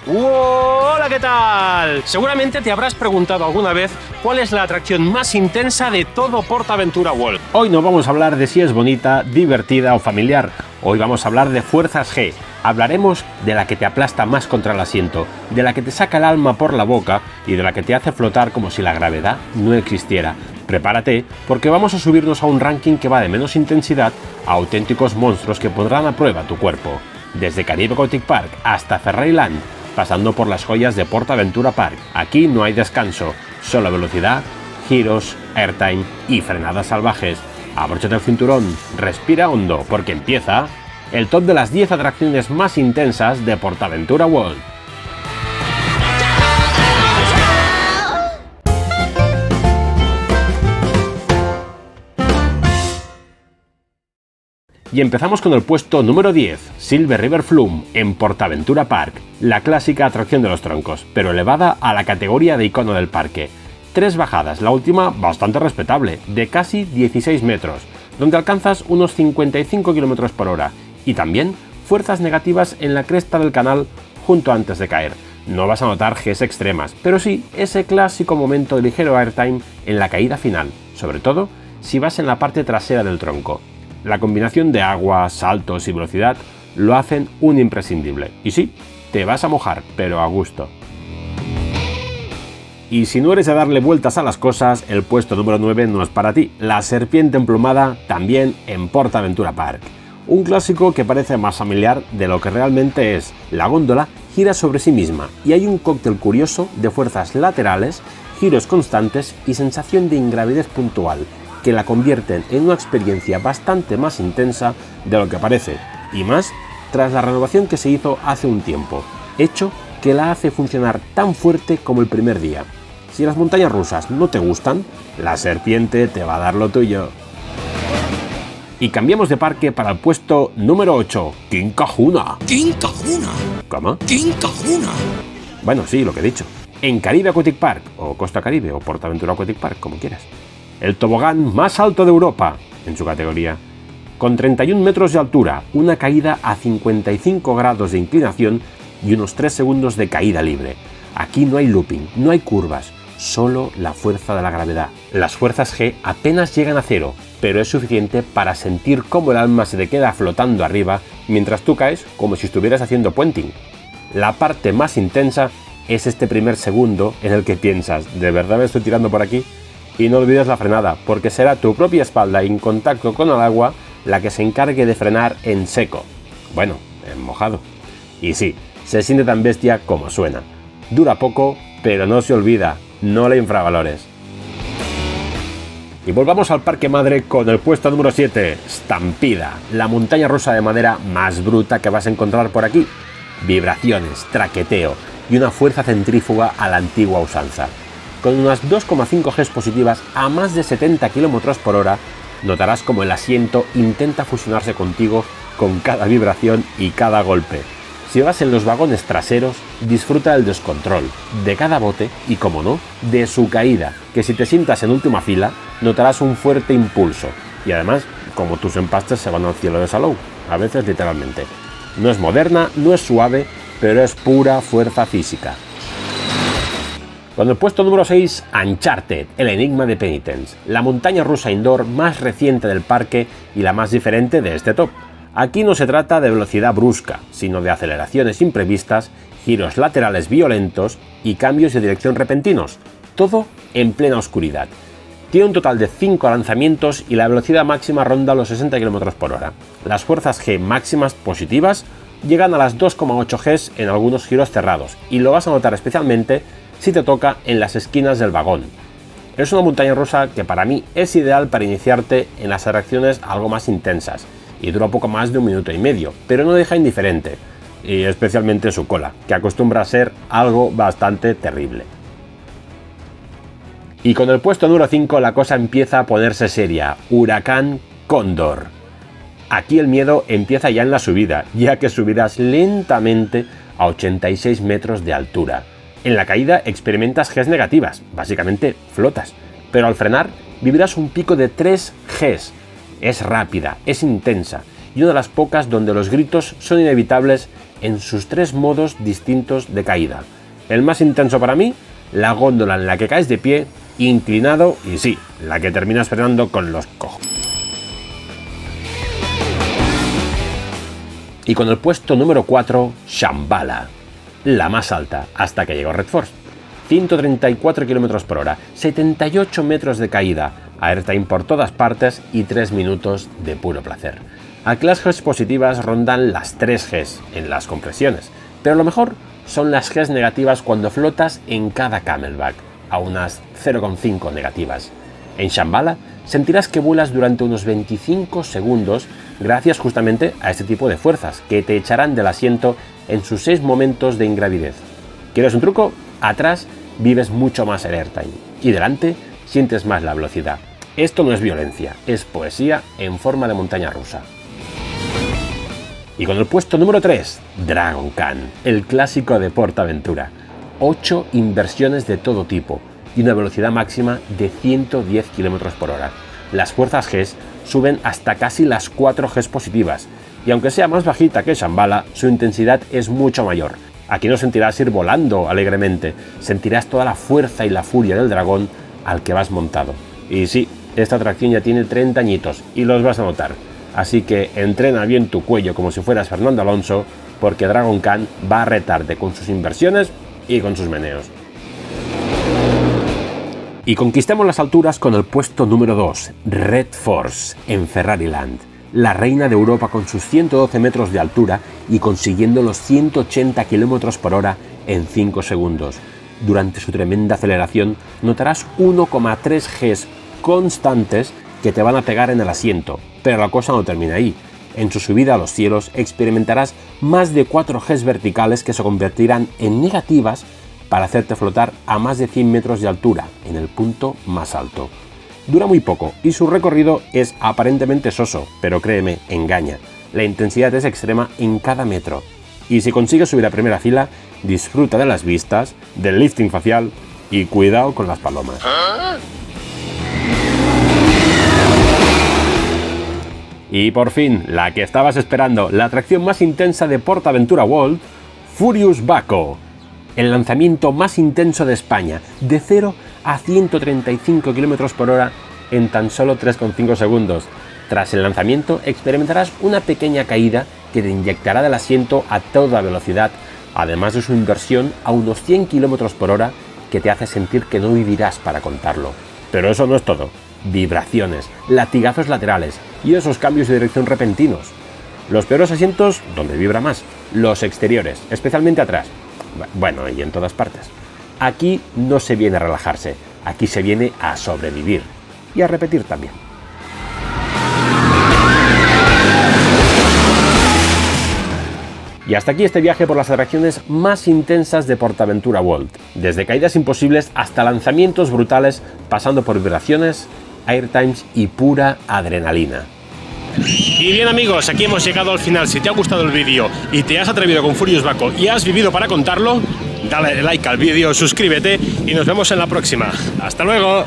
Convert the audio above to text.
Hola, ¿qué tal? Seguramente te habrás preguntado alguna vez cuál es la atracción más intensa de todo PortAventura World. Hoy no vamos a hablar de si es bonita, divertida o familiar. Hoy vamos a hablar de Fuerzas G. Hablaremos de la que te aplasta más contra el asiento, de la que te saca el alma por la boca y de la que te hace flotar como si la gravedad no existiera. Prepárate, porque vamos a subirnos a un ranking que va de menos intensidad a auténticos monstruos que pondrán a prueba tu cuerpo. Desde Caribe Aquatic Park hasta Ferryland, pasando por las joyas de PortAventura Park. Aquí no hay descanso, solo velocidad, giros, airtime y frenadas salvajes. Abróchate el cinturón, respira hondo, porque empieza el top de las 10 atracciones más intensas de PortAventura World. Y empezamos con el puesto número 10, Silver River Flume, en PortAventura Park, la clásica atracción de los troncos, pero elevada a la categoría de icono del parque. 3 bajadas, la última bastante respetable, de casi 16 metros, donde alcanzas unos 55 km por hora, y también fuerzas negativas en la cresta del canal justo antes de caer. No vas a notar Gs extremas, pero sí ese clásico momento de ligero airtime en la caída final, sobre todo si vas en la parte trasera del tronco. La combinación de agua, saltos y velocidad lo hacen un imprescindible. Y sí, te vas a mojar, pero a gusto. Y si no eres de darle vueltas a las cosas, el puesto número 9 no es para ti. La serpiente emplumada, también en PortAventura Park. Un clásico que parece más familiar de lo que realmente es. La góndola gira sobre sí misma y hay un cóctel curioso de fuerzas laterales, giros constantes y sensación de ingravidez puntual, que la convierten en una experiencia bastante más intensa de lo que parece, y más tras la renovación que se hizo hace un tiempo, hecho que la hace funcionar tan fuerte como el primer día. Si las montañas rusas no te gustan, la serpiente te va a dar lo tuyo. Y cambiamos de parque para el puesto número 8, King Kahuna. ¡King Kahuna! ¿Cómo? ¡King Kahuna! Bueno, sí, lo que he dicho. En Caribe Aquatic Park, o Costa Caribe, o PortAventura Aquatic Park, como quieras. El tobogán más alto de Europa, en su categoría, con 31 metros de altura, una caída a 55 grados de inclinación y unos 3 segundos de caída libre. Aquí no hay looping, no hay curvas, solo la fuerza de la gravedad. Las fuerzas G apenas llegan a cero, pero es suficiente para sentir cómo el alma se te queda flotando arriba mientras tú caes como si estuvieras haciendo puenting. La parte más intensa es este primer segundo en el que piensas, ¿de verdad me estoy tirando por aquí? Y no olvides la frenada, porque será tu propia espalda en contacto con el agua la que se encargue de frenar en seco. Bueno, en mojado. Y sí, se siente tan bestia como suena. Dura poco, pero no se olvida, no la infravalores. Y volvamos al parque madre con el puesto número 7, Stampida, la montaña rusa de madera más bruta que vas a encontrar por aquí. Vibraciones, traqueteo y una fuerza centrífuga a la antigua usanza. Con unas 2,5 Gs positivas a más de 70 km por hora, notarás como el asiento intenta fusionarse contigo con cada vibración y cada golpe. Si vas en los vagones traseros, disfruta del descontrol, de cada bote y, como no, de su caída, que si te sientas en última fila, notarás un fuerte impulso. Y además, como tus empastes se van al cielo de Salou, a veces literalmente. No es moderna, no es suave, pero es pura fuerza física. Con el puesto número 6, Uncharted, el enigma de Penitence, la montaña rusa indoor más reciente del parque y la más diferente de este top. Aquí no se trata de velocidad brusca, sino de aceleraciones imprevistas, giros laterales violentos y cambios de dirección repentinos, todo en plena oscuridad. Tiene un total de 5 lanzamientos y la velocidad máxima ronda los 60 km por hora. Las fuerzas G máximas positivas llegan a las 2,8 Gs en algunos giros cerrados, y lo vas a notar especialmente si te toca en las esquinas del vagón. Es una montaña rusa que para mí es ideal para iniciarte en las atracciones algo más intensas, y dura poco más de 1 minuto y medio, pero no deja indiferente, y especialmente su cola, que acostumbra a ser algo bastante terrible. Y con el puesto número 5 la cosa empieza a ponerse seria, Huracán Cóndor. Aquí el miedo empieza ya en la subida, ya que subirás lentamente a 86 metros de altura. En la caída experimentas Gs negativas, básicamente flotas, pero al frenar vivirás un pico de 3 Gs. Es rápida, es intensa y una de las pocas donde los gritos son inevitables en sus 3 modos distintos de caída. El más intenso para mí, la góndola en la que caes de pie, inclinado y sí, la que terminas frenando con los cojones. Y con el puesto número 4, Shambhala, la más alta hasta que llegó Red Force. 134 km por hora, 78 metros de caída, airtime por todas partes y 3 minutos de puro placer. Aquí las Gs positivas rondan las 3 Gs en las compresiones, pero lo mejor son las Gs negativas cuando flotas en cada camelback, a unas 0,5 negativas. En Shambhala sentirás que vuelas durante unos 25 segundos gracias justamente a este tipo de fuerzas que te echarán del asiento en sus 6 momentos de ingravidez. ¿Quieres un truco? Atrás vives mucho más el airtime y delante sientes más la velocidad. Esto no es violencia, es poesía en forma de montaña rusa. Y con el puesto número 3, Dragon Khan, el clásico de PortAventura. 8 inversiones de todo tipo y una velocidad máxima de 110 km por hora. Las fuerzas Gs suben hasta casi las 4 Gs positivas y aunque sea más bajita que Shambhala, su intensidad es mucho mayor. Aquí no sentirás ir volando alegremente, sentirás toda la fuerza y la furia del dragón al que vas montado. Y sí, esta atracción ya tiene 30 añitos y los vas a notar. Así que entrena bien tu cuello como si fueras Fernando Alonso, porque Dragon Khan va a retarte con sus inversiones y con sus meneos. Y conquistamos las alturas con el puesto número 2, Red Force, en Ferrariland. La reina de Europa con sus 112 metros de altura y consiguiendo los 180 km por hora en 5 segundos. Durante su tremenda aceleración notarás 1,3 Gs constantes que te van a pegar en el asiento, pero la cosa no termina ahí. En su subida a los cielos experimentarás más de 4 Gs verticales que se convertirán en negativas para hacerte flotar a más de 100 metros de altura, en el punto más alto. Dura muy poco y su recorrido es aparentemente soso, pero créeme, engaña. La intensidad es extrema en cada metro. Y si consigues subir a primera fila, disfruta de las vistas, del lifting facial y cuidado con las palomas. Y por fin, la que estabas esperando, la atracción más intensa de PortAventura World, Furious Baco. El lanzamiento más intenso de España, de 0 a 135 km por hora en tan solo 3,5 segundos. Tras el lanzamiento experimentarás una pequeña caída que te inyectará del asiento a toda velocidad, además de su inversión a unos 100 km por hora que te hace sentir que no vivirás para contarlo. Pero eso no es todo. Vibraciones, latigazos laterales y esos cambios de dirección repentinos. Los peores asientos, donde vibra más, los exteriores, especialmente atrás. Bueno, y en todas partes. Aquí no se viene a relajarse, aquí se viene a sobrevivir y a repetir también. Y hasta aquí este viaje por las atracciones más intensas de PortAventura World, desde caídas imposibles hasta lanzamientos brutales, pasando por vibraciones, airtimes y pura adrenalina. Y bien amigos, aquí hemos llegado al final. Si te ha gustado el vídeo y te has atrevido con Furious Baco y has vivido para contarlo, dale like al vídeo, suscríbete y nos vemos en la próxima. ¡Hasta luego!